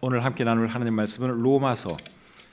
오늘 함께 나눌 하나님 말씀은 로마서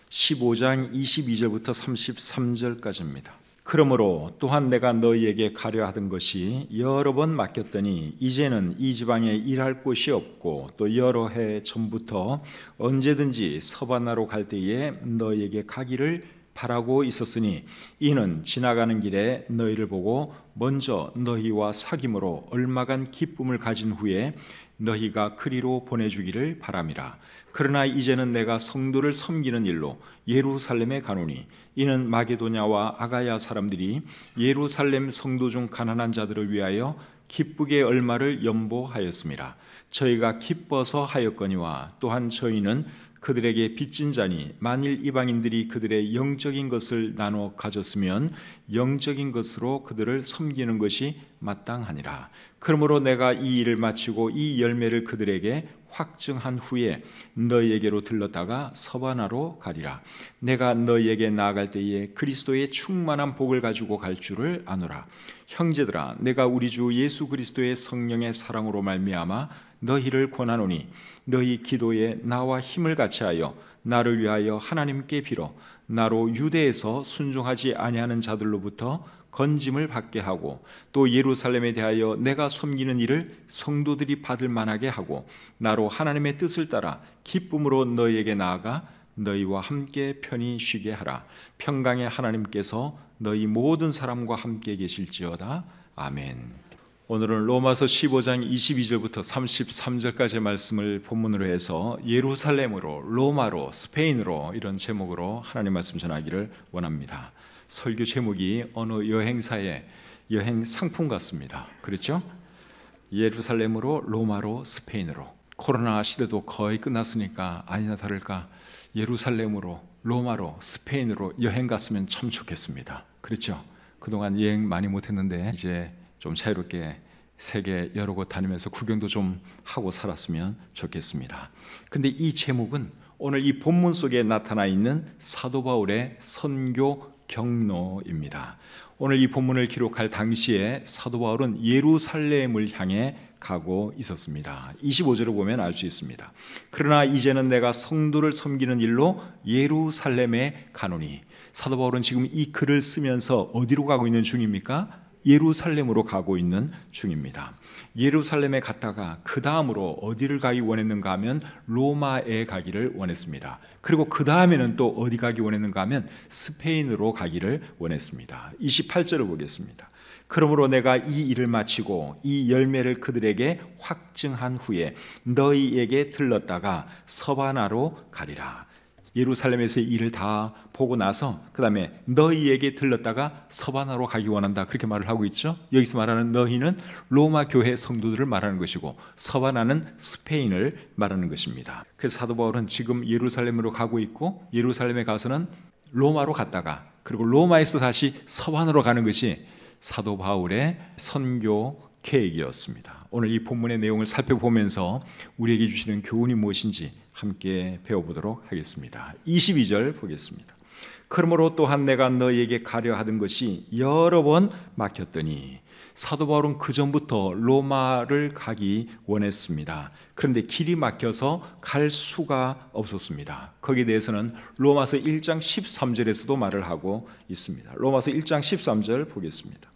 15장 22절부터 33절까지입니다. 그러므로 또한 내가 너희에게 가려 하던 것이 여러 번 맡겼더니 이제는 이 지방에 일할 곳이 없고 또 여러 해 전부터 언제든지 서바나로 갈 때에 너희에게 가기를 바라고 있었으니 이는 지나가는 길에 너희를 보고 먼저 너희와 사귐으로 얼마간 기쁨을 가진 후에 너희가 그리로 보내주기를 바람이라. 그러나 이제는 내가 성도를 섬기는 일로 예루살렘에 가노니 이는 마게도냐와 아가야 사람들이 예루살렘 성도 중 가난한 자들을 위하여 기쁘게 얼마를 연보하였습니다. 저희가 기뻐서 하였거니와 또한 저희는 그들에게 빚진 자니 만일 이방인들이 그들의 영적인 것을 나눠 가졌으면 영적인 것으로 그들을 섬기는 것이 마땅하니라. 그러므로 내가 이 일을 마치고 이 열매를 그들에게 확증한 후에 너희에게로 들렀다가 서바나로 가리라. 내가 너희에게 나아갈 때에 그리스도의 충만한 복을 가지고 갈 줄을 아노라. 형제들아, 내가 우리 주 예수 그리스도의 성령의 사랑으로 말미암아 너희를 권하노니 너희 기도에 나와 힘을 같이하여 나를 위하여 하나님께 빌어 나로 유대에서 순종하지 아니하는 자들로부터 건짐을 받게 하고 또 예루살렘에 대하여 내가 섬기는 일을 성도들이 받을 만하게 하고 나로 하나님의 뜻을 따라 기쁨으로 너희에게 나아가 너희와 함께 편히 쉬게 하라. 평강의 하나님께서 너희 모든 사람과 함께 계실지어다. 아멘. 오늘은 로마서 15장 22절부터 33절까지의 말씀을 본문으로 해서 예루살렘으로, 로마로, 스페인으로 이런 제목으로 하나님 말씀 전하기를 원합니다. 설교 제목이 어느 여행사의 여행 상품 같습니다. 그렇죠? 예루살렘으로, 로마로, 스페인으로. 코로나 시대도 거의 끝났으니까 아니나 다를까 예루살렘으로, 로마로, 스페인으로 여행 갔으면 참 좋겠습니다. 그렇죠? 그동안 여행 많이 못했는데 이제 좀 자유롭게 세계 여러 곳 다니면서 구경도 좀 하고 살았으면 좋겠습니다. 근데 이 제목은 오늘 이 본문 속에 나타나 있는 사도 바울의 선교 경로입니다. 오늘 이 본문을 기록할 당시에 사도 바울은 예루살렘을 향해 가고 있었습니다. 25절을 보면 알 수 있습니다. 그러나 이제는 내가 성도를 섬기는 일로 예루살렘에 가노니. 사도 바울은 지금 이 글을 쓰면서 어디로 가고 있는 중입니까? 예루살렘으로 가고 있는 중입니다. 예루살렘에 갔다가 그 다음으로 어디를 가기 원했는가 하면 로마에 가기를 원했습니다. 그리고 그 다음에는 또 어디 가기 원했는가 하면 스페인으로 가기를 원했습니다. 28절을 보겠습니다. 그러므로 내가 이 일을 마치고 이 열매를 그들에게 확증한 후에 너희에게 들렀다가 서바나로 가리라. 예루살렘에서 일을 다 보고 나서 그 다음에 너희에게 들렀다가 서바나로 가기 원한다, 그렇게 말을 하고 있죠. 여기서 말하는 너희는 로마 교회 성도들을 말하는 것이고 서바나는 스페인을 말하는 것입니다. 그래서 사도 바울은 지금 예루살렘으로 가고 있고 예루살렘에 가서는 로마로 갔다가 그리고 로마에서 다시 서바나로 가는 것이 사도 바울의 선교 계획이었습니다. 오늘 이 본문의 내용을 살펴보면서 우리에게 주시는 교훈이 무엇인지 함께 배워보도록 하겠습니다. 22절 보겠습니다. 그러므로 또한 내가 너희에게 가려 하던 것이 여러 번 막혔더니. 사도 바울은 그 전부터 로마를 가기 원했습니다. 그런데 길이 막혀서 갈 수가 없었습니다. 거기에 대해서는 로마서 1장 13절에서도 말을 하고 있습니다. 로마서 1장 13절 보겠습니다.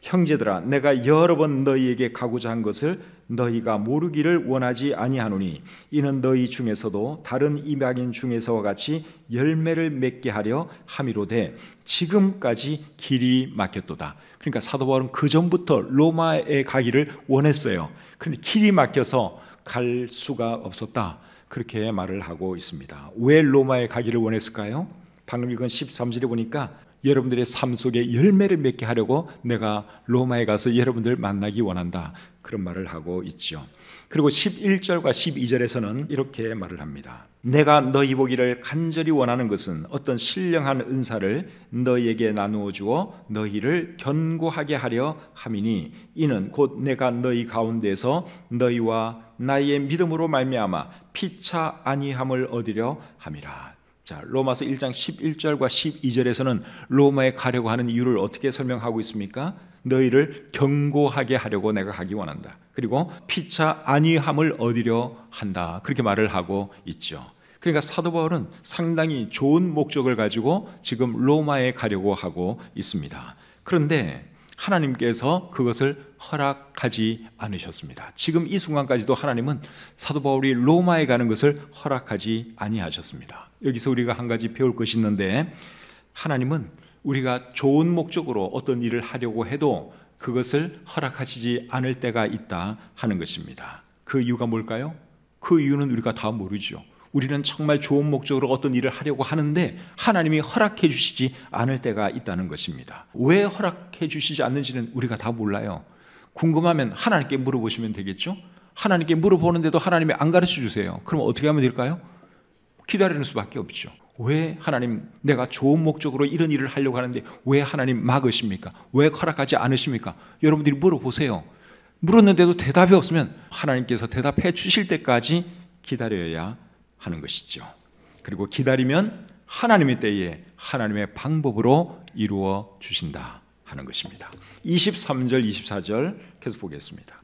형제들아, 내가 여러 번 너희에게 가고자 한 것을 너희가 모르기를 원하지 아니하노니 이는 너희 중에서도 다른 이방인 중에서와 같이 열매를 맺게 하려 함이로되 지금까지 길이 막혔도다. 그러니까 사도 바울은 그 전부터 로마에 가기를 원했어요. 그런데 길이 막혀서 갈 수가 없었다, 그렇게 말을 하고 있습니다. 왜 로마에 가기를 원했을까요? 방금 읽은 13절에 보니까 여러분들의 삶 속에 열매를 맺게 하려고 내가 로마에 가서 여러분들 만나기 원한다, 그런 말을 하고 있죠. 그리고 11절과 12절에서는 이렇게 말을 합니다. 내가 너희 보기를 간절히 원하는 것은 어떤 신령한 은사를 너희에게 나누어 주어 너희를 견고하게 하려 함이니 이는 곧 내가 너희 가운데서 너희와 나의 믿음으로 말미암아 피차 아니함을 얻으려 함이라. 자, 로마서 1장 11절과 12절에서는 로마에 가려고 하는 이유를 어떻게 설명하고 있습니까? 너희를 경고하게 하려고 내가 가기 원한다. 그리고 피차 안위함을 얻으려 한다. 그렇게 말을 하고 있죠. 그러니까 사도 바울은 상당히 좋은 목적을 가지고 지금 로마에 가려고 하고 있습니다. 그런데 하나님께서 그것을 허락하지 않으셨습니다. 지금 이 순간까지도 하나님은 사도 바울이 로마에 가는 것을 허락하지 아니하셨습니다. 여기서 우리가 한 가지 배울 것이 있는데, 하나님은 우리가 좋은 목적으로 어떤 일을 하려고 해도 그것을 허락하시지 않을 때가 있다 하는 것입니다. 그 이유가 뭘까요? 그 이유는 우리가 다 모르죠. 우리는 정말 좋은 목적으로 어떤 일을 하려고 하는데 하나님이 허락해 주시지 않을 때가 있다는 것입니다. 왜 허락해 주시지 않는지는 우리가 다 몰라요. 궁금하면 하나님께 물어보시면 되겠죠? 하나님께 물어보는데도 하나님이 안 가르쳐 주세요. 그럼 어떻게 하면 될까요? 기다리는 수밖에 없죠. 왜 하나님, 내가 좋은 목적으로 이런 일을 하려고 하는데 왜 하나님 막으십니까? 왜 허락하지 않으십니까? 여러분들이 물어보세요. 물었는데도 대답이 없으면 하나님께서 대답해 주실 때까지 기다려야 하는 것이죠. 그리고 기다리면 하나님의 때에 하나님의 방법으로 이루어 주신다 하는 것입니다. 23절 24절 계속 보겠습니다.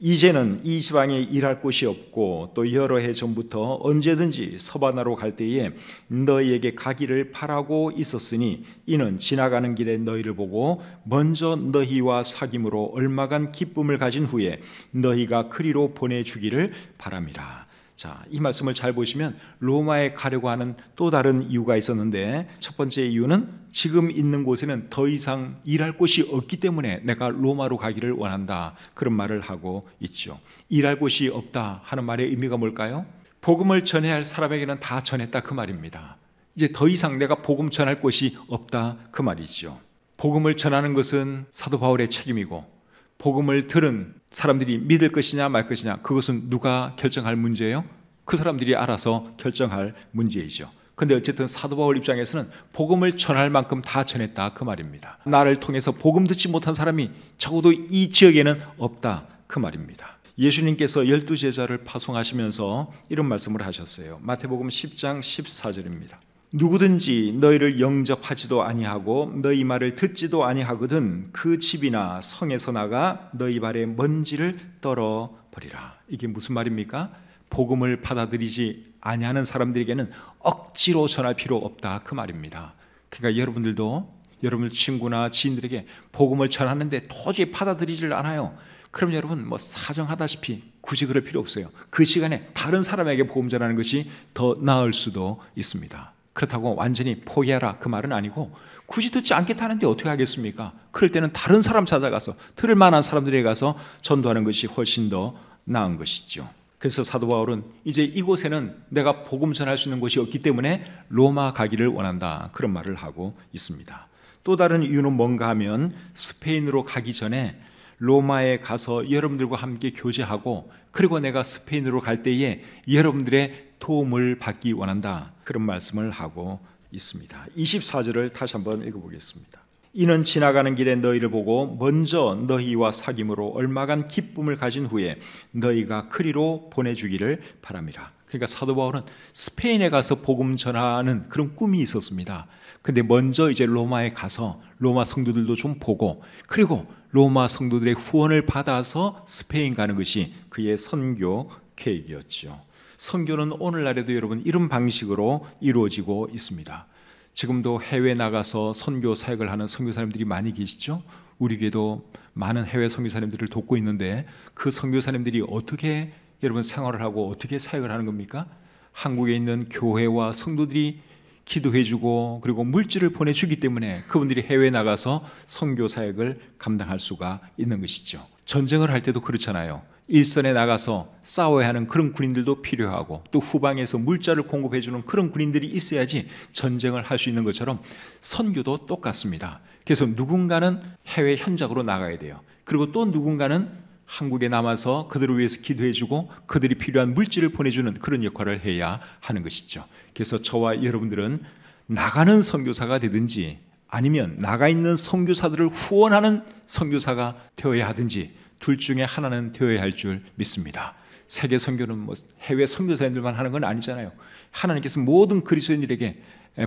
이제는 이 지방에 일할 곳이 없고 또 여러 해 전부터 언제든지 서바나로 갈 때에 너희에게 가기를 바라고 있었으니 이는 지나가는 길에 너희를 보고 먼저 너희와 사귐으로 얼마간 기쁨을 가진 후에 너희가 그리로 보내주기를 바람이라. 자, 이 말씀을 잘 보시면 로마에 가려고 하는 또 다른 이유가 있었는데, 첫 번째 이유는 지금 있는 곳에는 더 이상 일할 곳이 없기 때문에 내가 로마로 가기를 원한다, 그런 말을 하고 있죠. 일할 곳이 없다 하는 말의 의미가 뭘까요? 복음을 전해야 할 사람에게는 다 전했다 그 말입니다. 이제 더 이상 내가 복음 전할 곳이 없다 그 말이죠. 복음을 전하는 것은 사도 바울의 책임이고, 복음을 들은 사람들이 믿을 것이냐 말 것이냐, 그것은 누가 결정할 문제예요? 그 사람들이 알아서 결정할 문제이죠. 근데 어쨌든 사도 바울 입장에서는 복음을 전할 만큼 다 전했다 그 말입니다. 나를 통해서 복음 듣지 못한 사람이 적어도 이 지역에는 없다 그 말입니다. 예수님께서 12제자를 파송하시면서 이런 말씀을 하셨어요. 마태복음 10장 14절입니다. 누구든지 너희를 영접하지도 아니하고 너희 말을 듣지도 아니하거든 그 집이나 성에서 나가 너희 발에 먼지를 떨어버리라. 이게 무슨 말입니까? 복음을 받아들이지 아니하는 사람들에게는 억지로 전할 필요 없다 그 말입니다. 그러니까 여러분들도 여러분 친구나 지인들에게 복음을 전하는데 도저히 받아들이질 않아요. 그럼 여러분 사정하다시피 굳이 그럴 필요 없어요. 그 시간에 다른 사람에게 복음 전하는 것이 더 나을 수도 있습니다. 그렇다고 완전히 포기하라 그 말은 아니고, 굳이 듣지 않겠다는데 어떻게 하겠습니까? 그럴 때는 다른 사람 찾아가서 들을 만한 사람들에게 가서 전도하는 것이 훨씬 더 나은 것이죠. 그래서 사도 바울은 이제 이곳에는 내가 복음 전할 수 있는 곳이 없기 때문에 로마 가기를 원한다, 그런 말을 하고 있습니다. 또 다른 이유는 뭔가 하면 스페인으로 가기 전에 로마에 가서 여러분들과 함께 교제하고, 그리고 내가 스페인으로 갈 때에 여러분들의 도움을 받기 원한다, 그런 말씀을 하고 있습니다. 24절을 다시 한번 읽어보겠습니다. 이는 지나가는 길에 너희를 보고 먼저 너희와 사귐으로 얼마간 기쁨을 가진 후에 너희가 그리로 보내주기를 바람이라. 그러니까 사도 바울은 스페인에 가서 복음 전하는 그런 꿈이 있었습니다. 근데 먼저 이제 로마에 가서 로마 성도들도 좀 보고, 그리고 로마 성도들의 후원을 받아서 스페인 가는 것이 그의 선교 계획이었죠. 선교는 오늘날에도 여러분 이런 방식으로 이루어지고 있습니다. 지금도 해외 나가서 선교 사역을 하는 선교사님들이 많이 계시죠. 우리 교회도 많은 해외 선교사님들을 돕고 있는데, 그 선교사님들이 어떻게 여러분 생활을 하고 어떻게 사역을 하는 겁니까? 한국에 있는 교회와 성도들이 기도해주고 그리고 물질을 보내주기 때문에 그분들이 해외에 나가서 선교 사역을 감당할 수가 있는 것이죠. 전쟁을 할 때도 그렇잖아요. 일선에 나가서 싸워야 하는 그런 군인들도 필요하고, 또 후방에서 물자를 공급해주는 그런 군인들이 있어야지 전쟁을 할 수 있는 것처럼 선교도 똑같습니다. 그래서 누군가는 해외 현장으로 나가야 돼요. 그리고 또 누군가는 한국에 남아서 그들을 위해서 기도해주고 그들이 필요한 물질을 보내주는 그런 역할을 해야 하는 것이죠. 그래서 저와 여러분들은 나가는 선교사가 되든지 아니면 나가 있는 선교사들을 후원하는 선교사가 되어야 하든지 둘 중에 하나는 되어야 할 줄 믿습니다. 세계 선교는 뭐 해외 선교사님들만 하는 건 아니잖아요. 하나님께서 모든 그리스도인들에게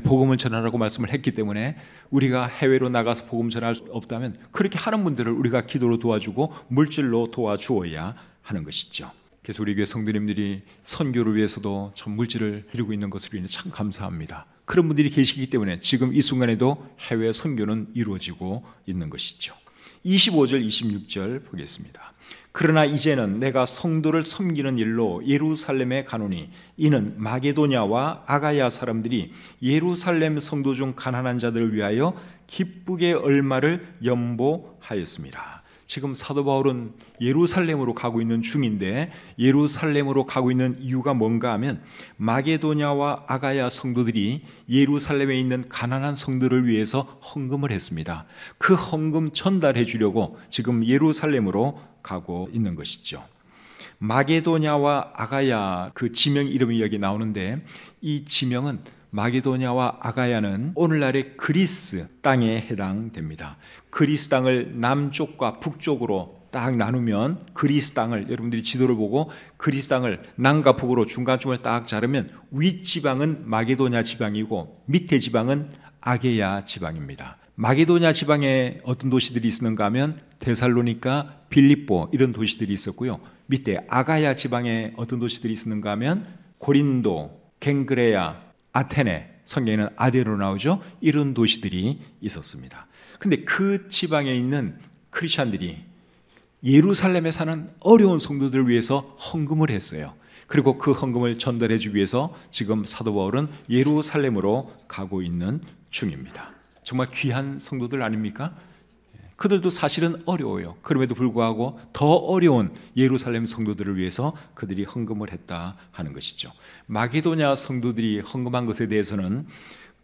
복음을 전하라고 말씀을 했기 때문에 우리가 해외로 나가서 복음 전할 수 없다면 그렇게 하는 분들을 우리가 기도로 도와주고 물질로 도와주어야 하는 것이죠. 그래서 우리 교회 성도님들이 선교를 위해서도 참 물질을 드리고 있는 것으로 인해 참 감사합니다. 그런 분들이 계시기 때문에 지금 이 순간에도 해외 선교는 이루어지고 있는 것이죠. 25절 26절 보겠습니다. 그러나 이제는 내가 성도를 섬기는 일로 예루살렘에 가노니 이는 마게도냐와 아가야 사람들이 예루살렘 성도 중 가난한 자들을 위하여 기쁘게 얼마를 연보하였습니다. 지금 사도 바울은 예루살렘으로 가고 있는 중인데 예루살렘으로 가고 있는 이유가 뭔가 하면 마게도냐와 아가야 성도들이 예루살렘에 있는 가난한 성도를 위해서 헌금을 했습니다. 그 헌금 전달해 주려고 지금 예루살렘으로 가고 있는 것이죠. 마게도냐와 아가야 그 지명 이름이 여기 나오는데 이 지명은 마게도냐와 아가야는 오늘날의 그리스 땅에 해당됩니다. 그리스 땅을 남쪽과 북쪽으로 딱 나누면 그리스 땅을 여러분들이 지도를 보고 그리스 땅을 남과 북으로 중간쯤을 딱 자르면 윗지방은 마게도냐 지방이고 밑에 지방은 아게야 지방입니다. 마게도냐 지방에 어떤 도시들이 있었는가 하면 데살로니가, 빌립보 이런 도시들이 있었고요. 밑에 아가야 지방에 어떤 도시들이 있었는가 하면 고린도, 갱그레아, 아테네, 성경에는 아데로 나오죠. 이런 도시들이 있었습니다. 근데 그 지방에 있는 크리스찬들이 예루살렘에 사는 어려운 성도들을 위해서 헌금을 했어요. 그리고 그 헌금을 전달해 주기 위해서 지금 사도 바울은 예루살렘으로 가고 있는 중입니다. 정말 귀한 성도들 아닙니까? 그들도 사실은 어려워요. 그럼에도 불구하고 더 어려운 예루살렘 성도들을 위해서 그들이 헌금을 했다 하는 것이죠. 마게도냐 성도들이 헌금한 것에 대해서는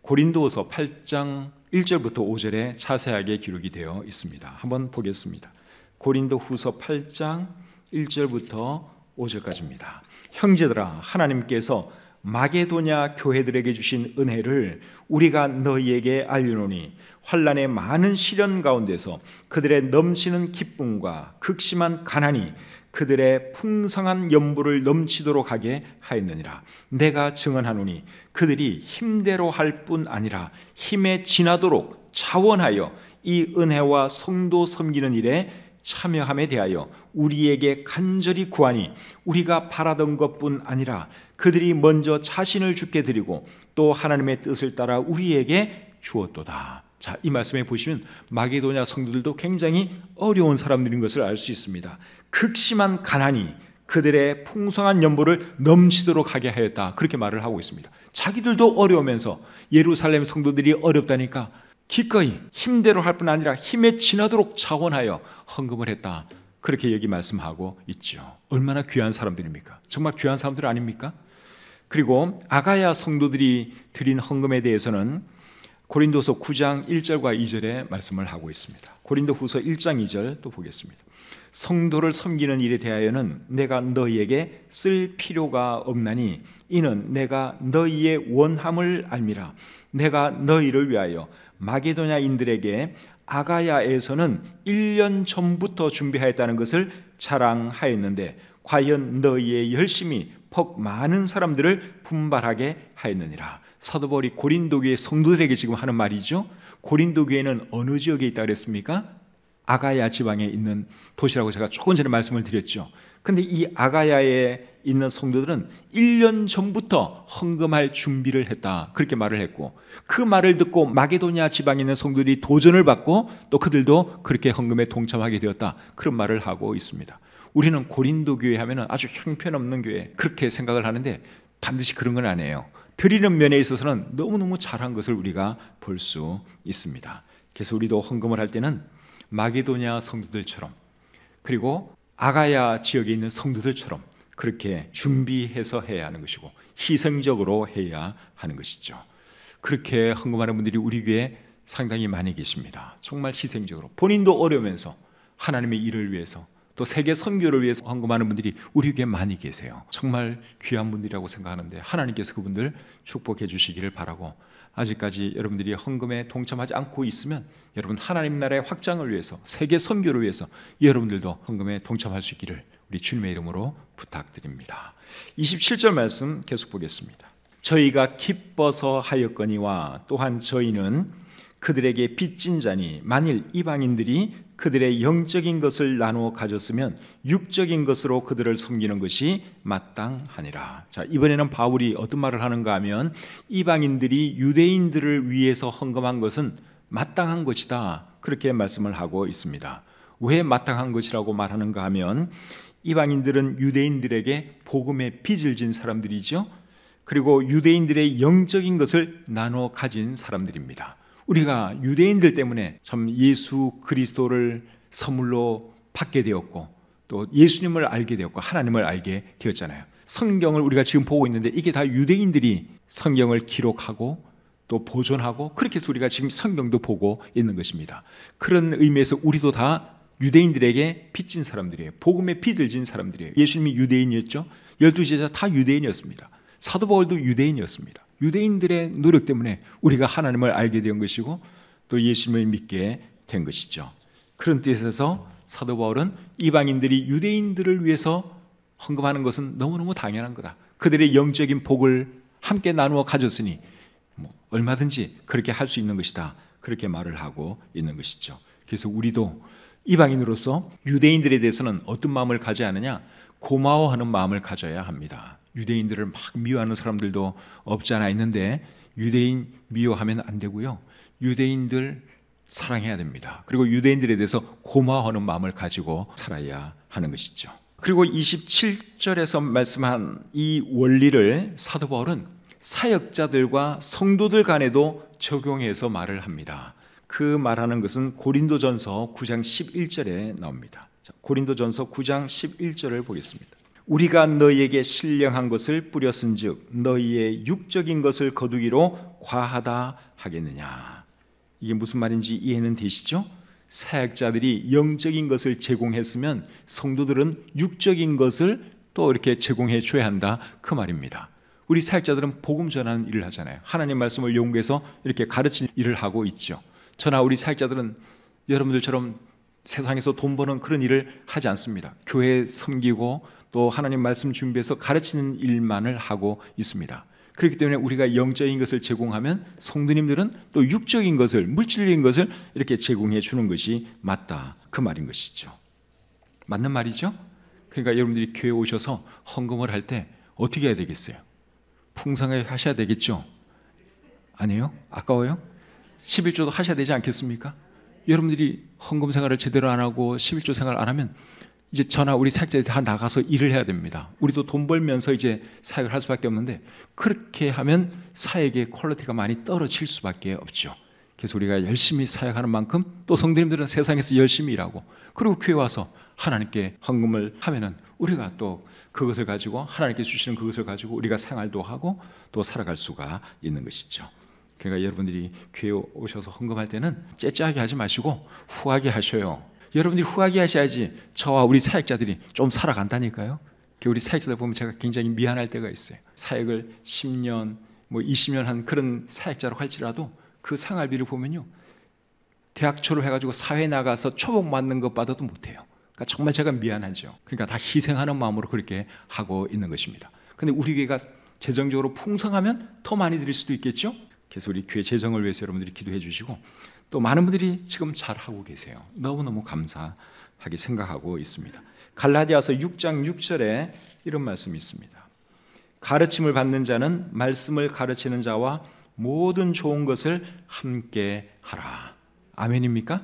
고린도후서 8장 1절부터 5절에 자세하게 기록이 되어 있습니다. 한번 보겠습니다. 고린도후서 8장 1절부터 5절까지입니다. 형제들아, 하나님께서 마게도냐 교회들에게 주신 은혜를 우리가 너희에게 알리노니 환난의 많은 시련 가운데서 그들의 넘치는 기쁨과 극심한 가난이 그들의 풍성한 연보를 넘치도록 하게 하였느니라. 내가 증언하노니 그들이 힘대로 할 뿐 아니라 힘에 지나도록 자원하여 이 은혜와 성도 섬기는 일에 참여함에 대하여 우리에게 간절히 구하니 우리가 바라던 것뿐 아니라 그들이 먼저 자신을 주께 드리고 또 하나님의 뜻을 따라 우리에게 주었도다. 자, 이 말씀에 보시면 마게도냐 성도들도 굉장히 어려운 사람들인 것을 알 수 있습니다. 극심한 가난이 그들의 풍성한 연보를 넘치도록 하게 하였다. 그렇게 말을 하고 있습니다. 자기들도 어려우면서 예루살렘 성도들이 어렵다니까 기꺼이 힘대로 할 뿐 아니라 힘에 지나도록 자원하여 헌금을 했다. 그렇게 여기 말씀하고 있죠. 얼마나 귀한 사람들입니까? 정말 귀한 사람들 아닙니까? 그리고 아가야 성도들이 드린 헌금에 대해서는 고린도서 9장 1절과 2절에 말씀을 하고 있습니다. 고린도후서 1장 2절 또 보겠습니다. 성도를 섬기는 일에 대하여는 내가 너희에게 쓸 필요가 없나니 이는 내가 너희의 원함을 알미라. 내가 너희를 위하여 마게도냐인들에게 아가야에서는 1년 전부터 준비하였다는 것을 자랑하였는데 과연 너희의 열심이 퍽 많은 사람들을 분발하게 하였느니라. 사도 바울이 고린도 교회 성도들에게 지금 하는 말이죠. 고린도 교회는 어느 지역에 있다 그랬습니까? 아가야 지방에 있는 도시라고 제가 조금 전에 말씀을 드렸죠. 근데 이 아가야에 있는 성도들은 1년 전부터 헌금할 준비를 했다. 그렇게 말을 했고 그 말을 듣고 마게도냐 지방에 있는 성도들이 도전을 받고 또 그들도 그렇게 헌금에 동참하게 되었다. 그런 말을 하고 있습니다. 우리는 고린도 교회 하면 아주 형편없는 교회 그렇게 생각을 하는데 반드시 그런 건 아니에요. 드리는 면에 있어서는 너무너무 잘한 것을 우리가 볼 수 있습니다. 그래서 우리도 헌금을 할 때는 마게도냐 성도들처럼 그리고 아가야 지역에 있는 성도들처럼 그렇게 준비해서 해야 하는 것이고 희생적으로 해야 하는 것이죠. 그렇게 헌금하는 분들이 우리 교회에 상당히 많이 계십니다. 정말 희생적으로 본인도 어려우면서 하나님의 일을 위해서 또 세계 선교를 위해서 헌금하는 분들이 우리 교회에 많이 계세요. 정말 귀한 분들이라고 생각하는데 하나님께서 그분들 축복해 주시기를 바라고 아직까지 여러분들이 헌금에 동참하지 않고 있으면 여러분 하나님 나라의 확장을 위해서 세계 선교를 위해서 여러분들도 헌금에 동참할 수 있기를 우리 주님의 이름으로 부탁드립니다. 27절 말씀 계속 보겠습니다. 저희가 기뻐서 하였거니와 또한 저희는 그들에게 빚진 자니 만일 이방인들이 그들의 영적인 것을 나누어 가졌으면 육적인 것으로 그들을 섬기는 것이 마땅하니라. 자, 이번에는 바울이 어떤 말을 하는가 하면 이방인들이 유대인들을 위해서 헌금한 것은 마땅한 것이다, 그렇게 말씀을 하고 있습니다. 왜 마땅한 것이라고 말하는가 하면 이방인들은 유대인들에게 복음의 빚을 진 사람들이죠. 그리고 유대인들의 영적인 것을 나눠 가진 사람들입니다. 우리가 유대인들 때문에 참 예수 그리스도를 선물로 받게 되었고 또 예수님을 알게 되었고 하나님을 알게 되었잖아요. 성경을 우리가 지금 보고 있는데 이게 다 유대인들이 성경을 기록하고 또 보존하고 그렇게 해서 우리가 지금 성경도 보고 있는 것입니다. 그런 의미에서 우리도 다 유대인들에게 빚진 사람들이에요. 복음의 빚을 진 사람들이에요. 예수님이 유대인이었죠. 12제자 다 유대인이었습니다. 사도 바울도 유대인이었습니다. 유대인들의 노력 때문에 우리가 하나님을 알게 된 것이고 또 예수님을 믿게 된 것이죠. 그런 뜻에서 사도 바울은 이방인들이 유대인들을 위해서 헌금하는 것은 너무너무 당연한 거다. 그들의 영적인 복을 함께 나누어 가졌으니 얼마든지 그렇게 할 수 있는 것이다, 그렇게 말을 하고 있는 것이죠. 그래서 우리도 이방인으로서 유대인들에 대해서는 어떤 마음을 가져야 하느냐? 고마워하는 마음을 가져야 합니다. 유대인들을 막 미워하는 사람들도 없지 않아 있는데 유대인 미워하면 안 되고요. 유대인들 사랑해야 됩니다. 그리고 유대인들에 대해서 고마워하는 마음을 가지고 살아야 하는 것이죠. 그리고 27절에서 말씀한 이 원리를 사도 바울은 사역자들과 성도들 간에도 적용해서 말을 합니다. 그 말하는 것은 고린도전서 9장 11절에 나옵니다. 고린도전서 9장 11절을 보겠습니다. 우리가 너희에게 신령한 것을 뿌렸은즉 너희의 육적인 것을 거두기로 과하다 하겠느냐. 이게 무슨 말인지 이해는 되시죠? 사역자들이 영적인 것을 제공했으면 성도들은 육적인 것을 또 이렇게 제공해 줘야 한다, 그 말입니다. 우리 사역자들은 복음 전하는 일을 하잖아요. 하나님 말씀을 연구해서 이렇게 가르치는 일을 하고 있죠. 저나 우리 사역자들은 여러분들처럼 세상에서 돈 버는 그런 일을 하지 않습니다. 교회 섬기고 또 하나님 말씀 준비해서 가르치는 일만을 하고 있습니다. 그렇기 때문에 우리가 영적인 것을 제공하면 성도님들은 또 육적인 것을, 물질적인 것을 이렇게 제공해 주는 것이 맞다, 그 말인 것이죠. 맞는 말이죠? 그러니까 여러분들이 교회 오셔서 헌금을 할 때 어떻게 해야 되겠어요? 풍성하게 하셔야 되겠죠? 아니에요? 아까워요? 11조도 하셔야 되지 않겠습니까? 여러분들이 헌금 생활을 제대로 안 하고 11조 생활 안 하면 이제 저나 우리 사역자들이 다 나가서 일을 해야 됩니다. 우리도 돈 벌면서 이제 사역을 할 수밖에 없는데 그렇게 하면 사역의 퀄리티가 많이 떨어질 수밖에 없죠. 그래서 우리가 열심히 사역하는 만큼 또 성도님들은 세상에서 열심히 일하고 그리고 교회 와서 하나님께 헌금을 하면은 우리가 또 그것을 가지고 하나님께 주시는 그것을 가지고 우리가 생활도 하고 또 살아갈 수가 있는 것이죠. 그러니까 여러분들이 교회 오셔서 헌금할 때는 째째하게 하지 마시고 후하게 하셔요. 여러분들이 후하게 하셔야지 저와 우리 사역자들이 좀 살아간다니까요. 우리 사역자들 보면 제가 굉장히 미안할 때가 있어요. 사역을 10년, 20년 한 그런 사역자로 할지라도 그 생활비를 보면요, 대학 졸업해가지고 사회 나가서 초복 맞는 것 받아도 못해요. 그러니까 정말 제가 미안하죠. 그러니까 다 희생하는 마음으로 그렇게 하고 있는 것입니다. 근데 우리 교회가 재정적으로 풍성하면 더 많이 드릴 수도 있겠죠. 그래서 우리 교회 재정을 위해서 여러분들이 기도해 주시고 또 많은 분들이 지금 잘하고 계세요. 너무너무 감사하게 생각하고 있습니다. 갈라디아서 6장 6절에 이런 말씀이 있습니다. 가르침을 받는 자는 말씀을 가르치는 자와 모든 좋은 것을 함께 하라. 아멘입니까?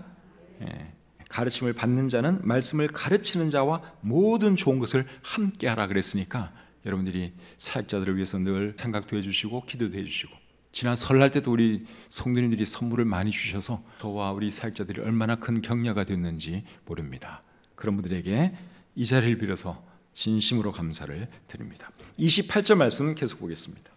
예. 가르침을 받는 자는 말씀을 가르치는 자와 모든 좋은 것을 함께 하라 그랬으니까 여러분들이 사역자들을 위해서 늘 생각도 해주시고 기도도 해주시고 지난 설날 때도 우리 성도님들이 선물을 많이 주셔서 저와 우리 사역자들이 얼마나 큰 격려가 됐는지 모릅니다. 그런 분들에게 이 자리를 빌어서 진심으로 감사를 드립니다. 28절 말씀 계속 보겠습니다.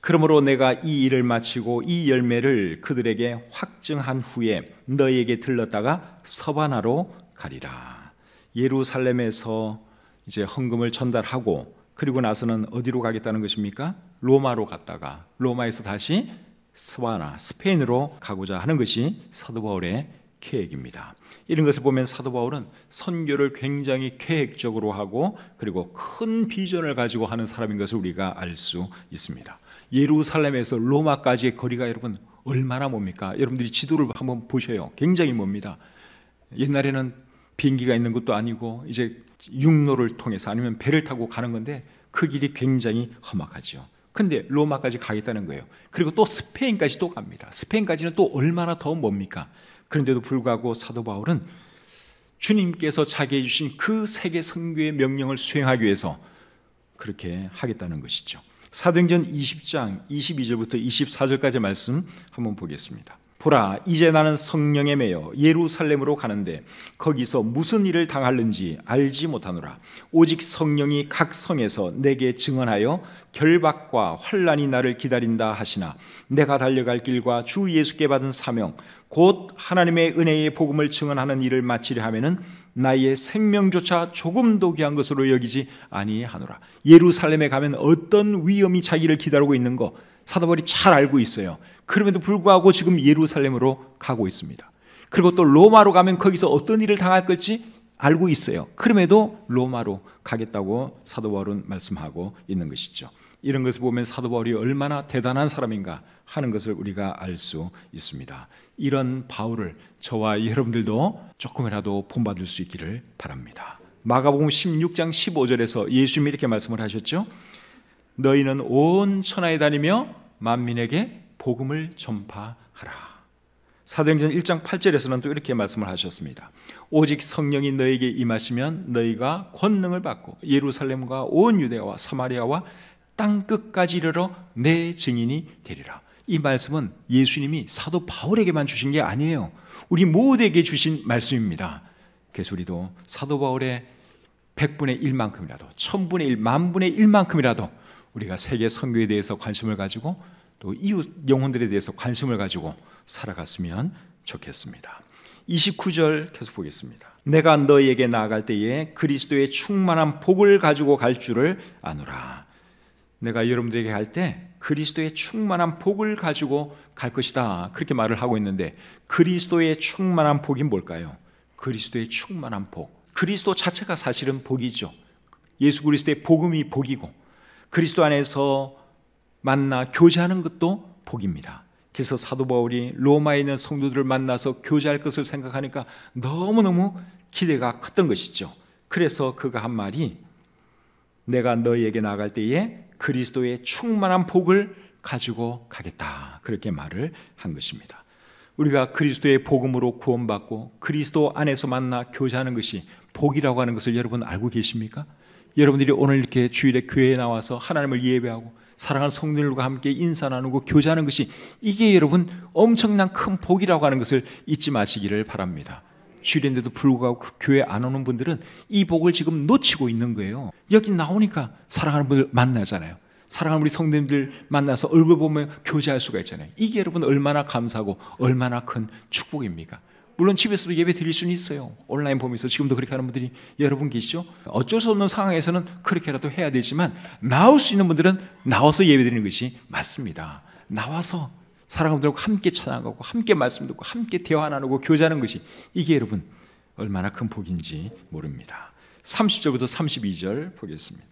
그러므로 내가 이 일을 마치고 이 열매를 그들에게 확증한 후에 너희에게 들렀다가 서바나로 가리라. 예루살렘에서 이제 헌금을 전달하고 그리고 나서는 어디로 가겠다는 것입니까? 로마로 갔다가 로마에서 다시 스바나, 스페인으로 가고자 하는 것이 사도 바울의 계획입니다. 이런 것을 보면 사도 바울은 선교를 굉장히 계획적으로 하고 그리고 큰 비전을 가지고 하는 사람인 것을 우리가 알 수 있습니다. 예루살렘에서 로마까지의 거리가 여러분 얼마나 멉니까? 여러분들이 지도를 한번 보셔요. 굉장히 멉니다. 옛날에는 비행기가 있는 것도 아니고 이제 육로를 통해서 아니면 배를 타고 가는 건데 그 길이 굉장히 험악하죠. 근데 로마까지 가겠다는 거예요. 그리고 또 스페인까지 또 갑니다. 스페인까지는 또 얼마나 더 멉니까? 그런데도 불구하고 사도 바울은 주님께서 자기에게 주신 그 세계 선교의 명령을 수행하기 위해서 그렇게 하겠다는 것이죠. 사도행전 20장 22절부터 24절까지 말씀 한번 보겠습니다. 보라, 이제 나는 성령에 매여 예루살렘으로 가는데 거기서 무슨 일을 당할는지 알지 못하노라. 오직 성령이 각 성에서 내게 증언하여 결박과 환난이 나를 기다린다 하시나 내가 달려갈 길과 주 예수께 받은 사명 곧 하나님의 은혜의 복음을 증언하는 일을 마치려 하면은 나의 생명조차 조금도 귀한 것으로 여기지 아니하노라. 예루살렘에 가면 어떤 위험이 자기를 기다리고 있는 거 사도 바울이 잘 알고 있어요. 그럼에도 불구하고 지금 예루살렘으로 가고 있습니다. 그리고 또 로마로 가면 거기서 어떤 일을 당할 걸지 알고 있어요. 그럼에도 로마로 가겠다고 사도 바울은 말씀하고 있는 것이죠. 이런 것을 보면 사도 바울이 얼마나 대단한 사람인가 하는 것을 우리가 알 수 있습니다. 이런 바울을 저와 여러분들도 조금이라도 본받을 수 있기를 바랍니다. 마가복음 16장 15절에서 예수님이 이렇게 말씀을 하셨죠. 너희는 온 천하에 다니며 만민에게 복음을 전파하라. 사도행전 1장 8절에서는 또 이렇게 말씀을 하셨습니다. 오직 성령이 너에게 임하시면 너희가 권능을 받고 예루살렘과 온 유대와 사마리아와 땅 끝까지 이르러 내 증인이 되리라. 이 말씀은 예수님이 사도 바울에게만 주신 게 아니에요. 우리 모두에게 주신 말씀입니다. 그래서 우리도 사도 바울의 100분의 1만큼이라도 1000분의 1, 만분의 1만큼이라도 우리가 세계 선교에 대해서 관심을 가지고 또 이웃 영혼들에 대해서 관심을 가지고 살아갔으면 좋겠습니다. 29절 계속 보겠습니다. 내가 너희에게 나아갈 때에 그리스도의 충만한 복을 가지고 갈 줄을 아노라. 내가 여러분들에게 갈 때 그리스도의 충만한 복을 가지고 갈 것이다. 그렇게 말을 하고 있는데 그리스도의 충만한 복이 뭘까요? 그리스도의 충만한 복. 그리스도 자체가 사실은 복이죠. 예수 그리스도의 복음이 복이고 그리스도 안에서 만나 교제하는 것도 복입니다. 그래서 사도 바울이 로마에 있는 성도들을 만나서 교제할 것을 생각하니까 너무너무 기대가 컸던 것이죠. 그래서 그가 한 말이 내가 너희에게 나아갈 때에 그리스도의 충만한 복을 가지고 가겠다. 그렇게 말을 한 것입니다. 우리가 그리스도의 복음으로 구원받고 그리스도 안에서 만나 교제하는 것이 복이라고 하는 것을 여러분 알고 계십니까? 여러분들이 오늘 이렇게 주일에 교회에 나와서 하나님을 예배하고 사랑하는 성도들과 함께 인사 나누고 교제하는 것이 이게 여러분 엄청난 큰 복이라고 하는 것을 잊지 마시기를 바랍니다. 주일인데도 불구하고 그 교회 안 오는 분들은 이 복을 지금 놓치고 있는 거예요. 여기 나오니까 사랑하는 분들 만나잖아요. 사랑하는 우리 성도님들 만나서 얼굴 보며 교제할 수가 있잖아요. 이게 여러분 얼마나 감사하고 얼마나 큰 축복입니까? 물론 집에서도 예배 드릴 수는 있어요. 온라인 보면서 지금도 그렇게 하는 분들이 여러분 계시죠? 어쩔 수 없는 상황에서는 그렇게라도 해야 되지만 나올 수 있는 분들은 나와서 예배 드리는 것이 맞습니다. 나와서 사랑하는 분들과 함께 찬양하고 함께 말씀 듣고 함께 대화 나누고 교제하는 것이 이게 여러분 얼마나 큰 복인지 모릅니다. 30절부터 32절 보겠습니다.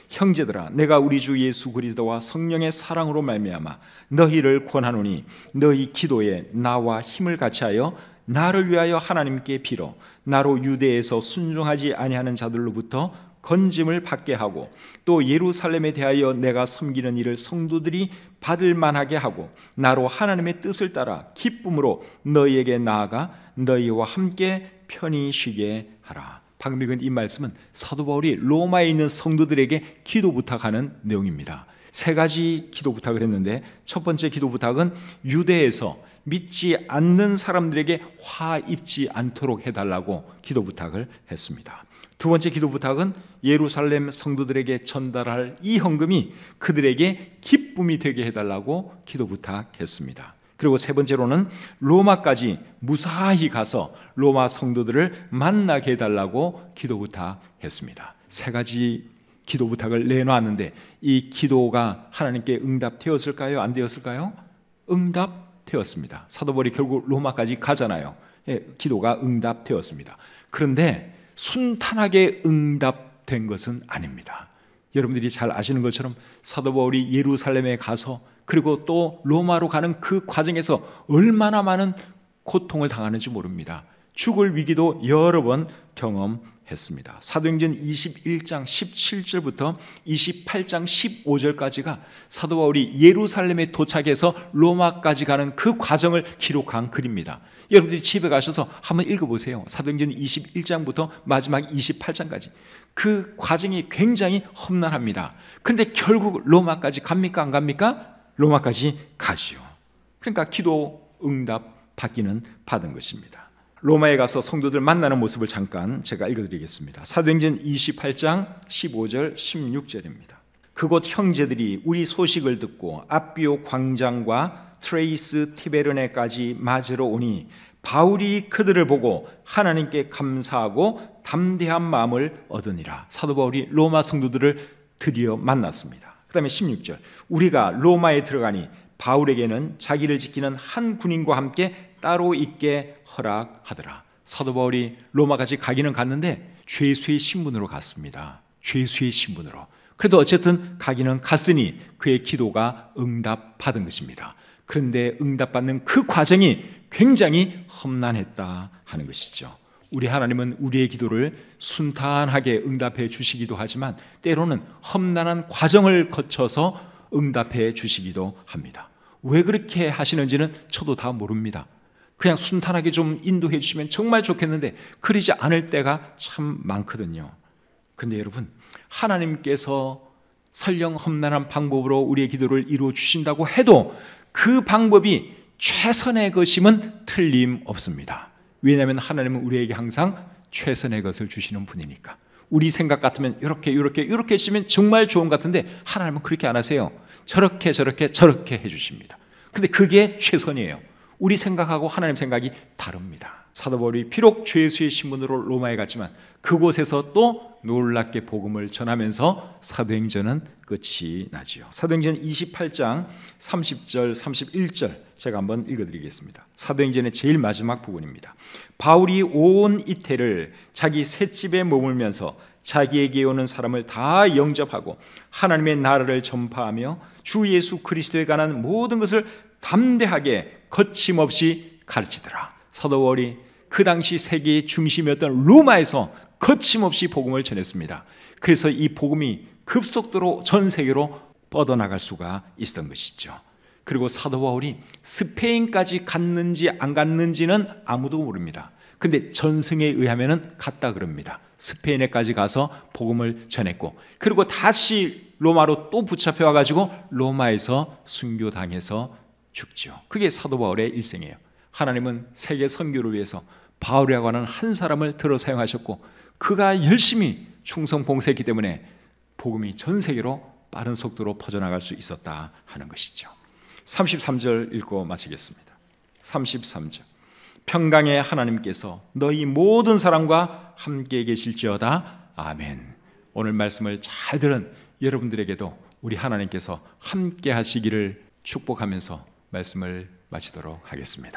형제들아 내가 우리 주 예수 그리스도와 성령의 사랑으로 말미암아 너희를 권하노니 너희 기도에 나와 힘을 같이하여 나를 위하여 하나님께 빌어 나로 유대에서 순종하지 아니하는 자들로부터 건짐을 받게 하고 또 예루살렘에 대하여 내가 섬기는 일을 성도들이 받을 만하게 하고 나로 하나님의 뜻을 따라 기쁨으로 너희에게 나아가 너희와 함께 편히 쉬게 하라. 방금 읽은 이 말씀은 사도 바울이 로마에 있는 성도들에게 기도 부탁하는 내용입니다. 세 가지 기도 부탁을 했는데 첫 번째 기도 부탁은 유대에서 믿지 않는 사람들에게 화 입지 않도록 해달라고 기도 부탁을 했습니다. 두 번째 기도 부탁은 예루살렘 성도들에게 전달할 이 헌금이 그들에게 기쁨이 되게 해달라고 기도 부탁했습니다. 그리고 세 번째로는 로마까지 무사히 가서 로마 성도들을 만나게 해달라고 기도 부탁했습니다. 세 가지 기도 부탁을 내놓았는데 이 기도가 하나님께 응답되었을까요? 안 되었을까요? 응답되었습니다. 사도 바울이 결국 로마까지 가잖아요. 기도가 응답되었습니다. 그런데 순탄하게 응답된 것은 아닙니다. 여러분들이 잘 아시는 것처럼 사도 바울이 예루살렘에 가서 그리고 또 로마로 가는 그 과정에서 얼마나 많은 고통을 당하는지 모릅니다. 죽을 위기도 여러 번 경험했습니다. 사도행전 21장 17절부터 28장 15절까지가 사도 바울이 예루살렘에 도착해서 로마까지 가는 그 과정을 기록한 글입니다. 여러분들이 집에 가셔서 한번 읽어보세요. 사도행전 21장부터 마지막 28장까지 그 과정이 굉장히 험난합니다. 그런데 결국 로마까지 갑니까? 안 갑니까? 로마까지 가지요. 그러니까 기도 응답 받기는 받은 것입니다. 로마에 가서 성도들 만나는 모습을 잠깐 제가 읽어드리겠습니다. 사도행전 28장 15절 16절입니다. 그곳 형제들이 우리 소식을 듣고 앞비오 광장과 트레이스 티베르네까지 맞으러 오니 바울이 그들을 보고 하나님께 감사하고 담대한 마음을 얻으니라. 사도 바울이 로마 성도들을 드디어 만났습니다. 그 다음에 16절 우리가 로마에 들어가니 바울에게는 자기를 지키는 한 군인과 함께 따로 있게 허락하더라. 사도 바울이 로마까지 가기는 갔는데 죄수의 신분으로 갔습니다. 죄수의 신분으로. 그래도 어쨌든 가기는 갔으니 그의 기도가 응답받은 것입니다. 그런데 응답받는 그 과정이 굉장히 험난했다 하는 것이죠. 우리 하나님은 우리의 기도를 순탄하게 응답해 주시기도 하지만 때로는 험난한 과정을 거쳐서 응답해 주시기도 합니다. 왜 그렇게 하시는지는 저도 다 모릅니다. 그냥 순탄하게 좀 인도해 주시면 정말 좋겠는데 그러지 않을 때가 참 많거든요. 그런데 여러분, 하나님께서 설령 험난한 방법으로 우리의 기도를 이루어 주신다고 해도 그 방법이 최선의 것임은 틀림없습니다. 왜냐하면 하나님은 우리에게 항상 최선의 것을 주시는 분이니까. 우리 생각 같으면 이렇게 해주시면 정말 좋은 것 같은데 하나님은 그렇게 안 하세요. 저렇게 해주십니다. 근데 그게 최선이에요. 우리 생각하고 하나님 생각이 다릅니다. 사도 바울이 비록 죄수의 신분으로 로마에 갔지만 그곳에서 또 놀랍게 복음을 전하면서 사도행전은 끝이 나지요. 사도행전 28장 30절 31절 제가 한번 읽어드리겠습니다. 사도행전의 제일 마지막 부분입니다. 바울이 온 이태를 자기 셋집에 머물면서 자기에게 오는 사람을 다 영접하고 하나님의 나라를 전파하며 주 예수 그리스도에 관한 모든 것을 담대하게 거침없이 가르치더라. 사도 바울이 그 당시 세계의 중심이었던 로마에서 거침없이 복음을 전했습니다. 그래서 이 복음이 급속도로 전 세계로 뻗어나갈 수가 있었던 것이죠. 그리고 사도 바울이 스페인까지 갔는지 안 갔는지는 아무도 모릅니다. 근데 전승에 의하면 갔다 그럽니다. 스페인에까지 가서 복음을 전했고 그리고 다시 로마로 또 붙잡혀 와가지고 로마에서 순교당해서 죽죠. 그게 사도 바울의 일생이에요. 하나님은 세계 선교를 위해서 바울이라고 하는 한 사람을 들어 사용하셨고 그가 열심히 충성 봉사했기 때문에 복음이 전 세계로 빠른 속도로 퍼져나갈 수 있었다 하는 것이죠. 33절 읽고 마치겠습니다. 33절 평강의 하나님께서 너희 모든 사람과 함께 계실지어다. 아멘. 오늘 말씀을 잘 들은 여러분들에게도 우리 하나님께서 함께 하시기를 축복하면서 말씀을 마치도록 하겠습니다.